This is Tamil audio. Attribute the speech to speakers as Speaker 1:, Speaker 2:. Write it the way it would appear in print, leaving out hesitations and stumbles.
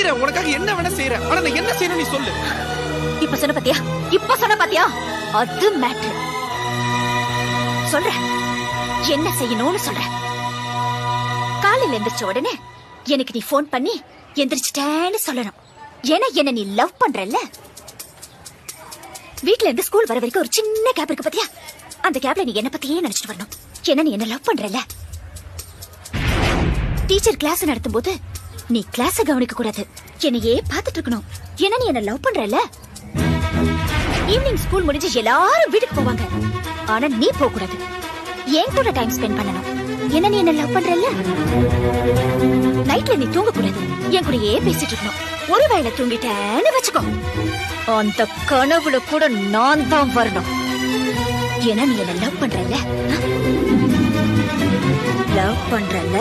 Speaker 1: செய்யறேன், உனக்காக என்ன வேணா செய்யறேன். ஆனா நான் என்ன செய்யணும் நீ சொல்லு.
Speaker 2: இப்ப சொன்ன பாத்தியா அது மேட்ரு. சொல்ற என்ன செய்யணும்னு சொல்ற. காலையில எந்திரிச்ச உடனே எனக்கு நீ போன் பண்ணி எந்திரிச்சிட்டேன்னு சொல்லணும். ஏன்னா என்ன நீ லவ் பண்றல்ல. வீட்ல இருந்து ஸ்கூல் வர வரைக்கும் ஒரு சின்ன கேப் இருக்கு பாத்தியா, அந்த கேப்ல நீ என்ன பத்தியே நினைச்சிட்டு வரணும். ஏன்னா நீ என்ன லவ் பண்றல்ல. டீச்சர் கிளாஸ் நடத்தும் போது நீ கிளாஸ கவனிக்க கூடாது, என்னையே பாத்துட்டு இருக்கணும். ஏன்னா நீ என்ன லவ் பண்றல்ல. ஈவினிங் ஸ்கூல் முடிஞ்சு எல்லாரும் வீட்டுக்கு போவாங்க, ஆனா நீ போக கூடாது, என் கூட டைம் ஸ்பெண்ட் பண்ணணும். ஏன்னா நீ என்ன லவ் பண்றல்ல. நைட்ல நீ தூங்க கூடாது, என் கூடயே பேசிட்டு இருக்கணும். ஒருவேளை தூங்கிட்டேன்னு வச்சுக்கோ, அந்த கனவுல கூட நான் தான் வரணும். ஏன்னா நீ என்ன லவ் பண்றல்ல. லவ் பண்றல்ல.